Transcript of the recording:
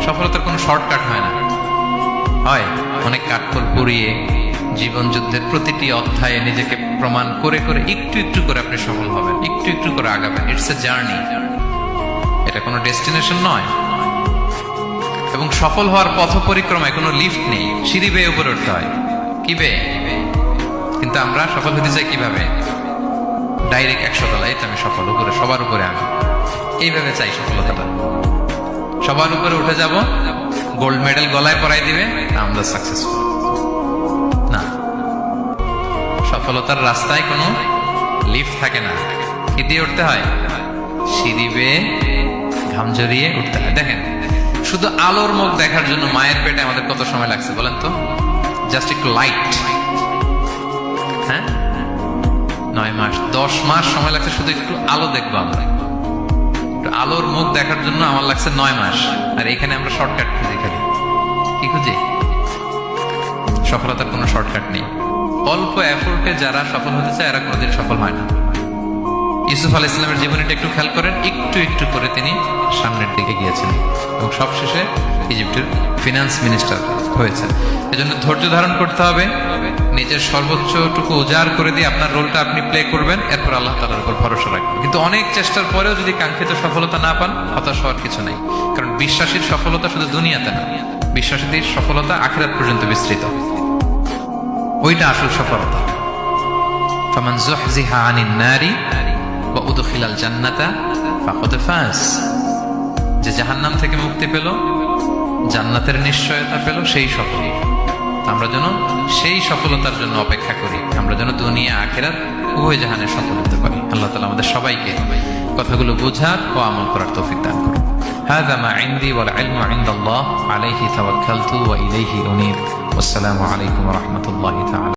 সফলতার কোনো শর্টকাট হয় না, হয় অনেক কাঠখড় পুড়িয়ে জীবন যুদ্ধের প্রতিটি অধ্যায়ে নিজেকে প্রমাণ করে করে একটু একটু করে আপনি সফল হবেন, একটু একটু করে আগাবেন। ইটস এ জার্নি, এটা কোনো ডেস্টিনেশন নয়। এবং সফল হওয়ার পথ পরিক্রমায় কোনো লিফট নেই, সিঁড়ি বেয়ে উপরে উঠতে হয়। কি বেয়ে? কিন্তু আমরা সফল হতে চাই কিভাবে? ডাইরেক্ট 100 তলায় তো আমি সফল, উপরে সবার উপরে আমি, এইভাবে চাই সফলতাটা। সবার উপরে উঠে যাব, গোল্ড মেডেল গলায় পরাই দিবে, আমরা সাকসেসফুল না। সফলতার রাস্তায় কোনো লিফট থাকে না। কি দিয়ে উঠতে হয়? সিঁড়ি বেয়ে ঘাম জড়িয়ে উঠতে হয়। দেখেন, শুধু আলোর মুখ দেখার জন্য মায়ের পেটে আমাদের কত সময় লাগছে বলেন তো? জাস্ট একটু লাইট, হ্যাঁ, 9 মাস 10 মাস সময় লাগছে শুধু একটু আলো দেখবো আমরা। একটু আলোর মুখ দেখার জন্য আমার লাগছে 9 মাস। আর এখানে আমরা শর্টকাট খুঁজি, খালি কি খুঁজি? সফলতার কোনো শর্টকাট নেই। অল্প এফোর্টে যারা সফল হতে চায় এরা কোনোদিন সফল হয় না। ইউসুফ আলাইহিস সালামের জীবনীটা একটু খেয়াল করেন, একটু একটু করে তিনি সামনের দিকে গিয়েছেন এবং সবশেষে ইজিপ্টের ফিনান্স মিনিস্টার হয়েছে। এজন্য ধৈর্য ধারণ করতে হবে, নিজের সর্বোচ্চটুকু উজাড় করে দিয়ে আপনার রোলটা আপনি প্লে করবেন, এরপর আল্লাহ তাআলার উপর ভরসা রাখবেন। কিন্তু অনেক চেষ্টার পরেও যদি কাঙ্ক্ষিত সফলতা না পান, হতাশ হওয়ার কিছু নাই। কারণ বিশ্বাসীর সফলতা শুধু দুনিয়াতে না, বিশ্বাসীদের সফলতা আখিরাত পর্যন্ত বিস্তৃত। ওইটা আসল সফলতা। ফামান যুহজিহা আনিন নারি ওয়া উদখিলাল জান্নাতা ফাকাদ ফাজ। যে জাহান্নাম থেকে মুক্তি পেল, জান্নাতের নিশ্চয়তা পেল, সেই সফল। আমরা যেন সেই সফলতার জন্য অপেক্ষা করি, আমরা যেন দুনিয়া আখিরাত উভয় জাহানে সফল হতে পারি। আল্লাহ তাআলা আমাদের সবাইকে কথাগুলো বোঝার ও আমল করার তৌফিক দান করুন। হাযা মা ইনদি ওয়াল ইলমু ইনদাল্লাহ আলাইহি তাওয়াক্কালতু ওয়া ইলাইহি উনীব। ওয়াসসালামু আলাইকুম ওয়া রাহমাতুল্লাহি তাআলা।